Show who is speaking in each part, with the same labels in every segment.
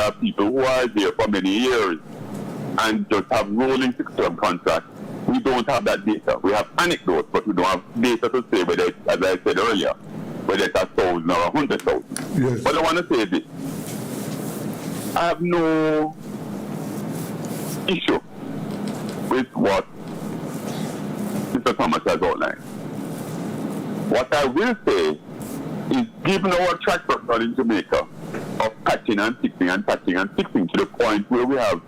Speaker 1: are people who are there for many years and just have rolling 6-term contracts. We don't have that data. We have anecdotes, but we don't have data to say whether it's, as I said earlier, whether it's 1,000 or 100,000.
Speaker 2: Yes.
Speaker 1: But I want to say this. I have no issue with what Mr. Thomas has outlined. What I will say is, given our track record in Jamaica of patching and fixing and patching and fixing to the point where we have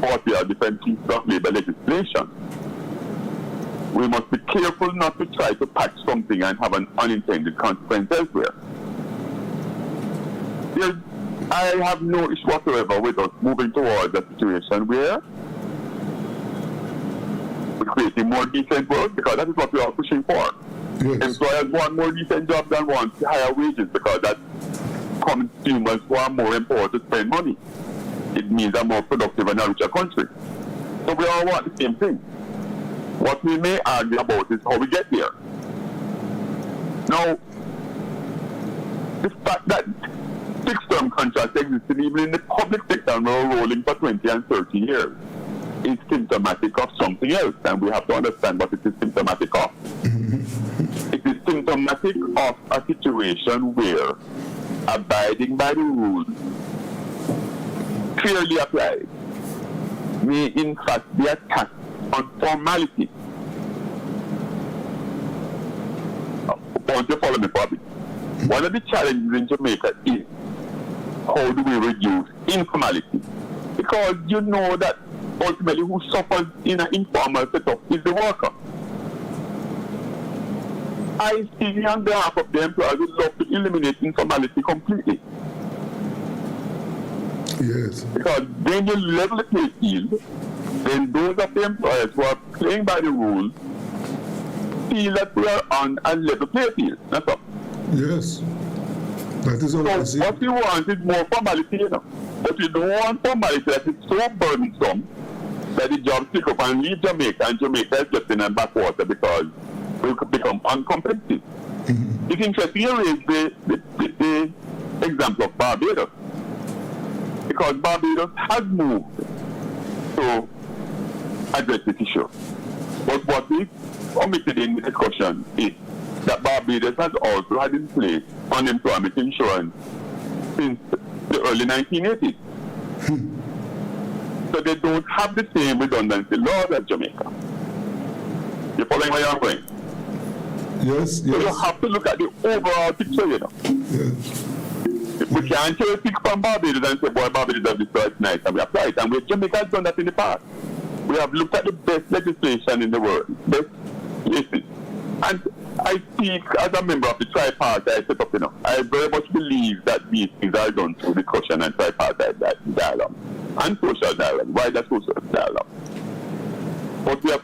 Speaker 1: 40 different pieces of labor legislation, we must be careful not to try to patch something and have an unintended consequence elsewhere. I have no issue whatsoever with us moving towards a situation where we're creating more decent work, because that is what we are pushing for.
Speaker 2: Yes.
Speaker 1: Employers want more decent jobs and want higher wages, because that consumers who are more empowered to spend money. It means a more productive and a richer country. So we all want the same thing. What we may argue about is how we get there. Now, the fact that 6-term contracts existed even in the public sector and were rolling for 20 and 30 years is symptomatic of something else, and we have to understand what it is symptomatic of. It is symptomatic of a situation where abiding by the rules clearly applied may in fact be attacked on formality. Won't you follow me, Bobby? One of the challenges in Jamaica is, how do we reduce informality? Because you know that ultimately who suffers in an informal setup is the worker. I see on behalf of the employers would love to eliminate informality completely.
Speaker 2: Yes.
Speaker 1: Because when you level the playing field, then those of the employers who are playing by the rules feel that we are on a level playing field. That's all.
Speaker 2: Yes. That is all I see.
Speaker 1: So what we want is more formality, you know. But we don't want formality that is so burdensome that the jobs pick up and leave Jamaica, and Jamaica is just in a backwater because we could become uncompetitive. Mm-hmm. It's interesting you raise the example of Barbados, because Barbados has moved to address this issue. But what we omitted in the discussion is that Barbados has also had in place unemployment insurance since the early 1980s. So they don't have the same redundancy laws as Jamaica. You following where I'm going?
Speaker 2: Yes, yes.
Speaker 1: So you have to look at the overall picture, you know.
Speaker 2: Yes.
Speaker 1: We can't cherry pick from Barbados and say, boy, Barbados does this right nice, and we apply it. And Jamaica has done that in the past. We have looked at the best legislation in the world, best places. And I speak as a member of the tripartite setup, you know. I very much believe that these things are done through discussion and tripartite dialogue and social dialogue, wider social dialogue. But we have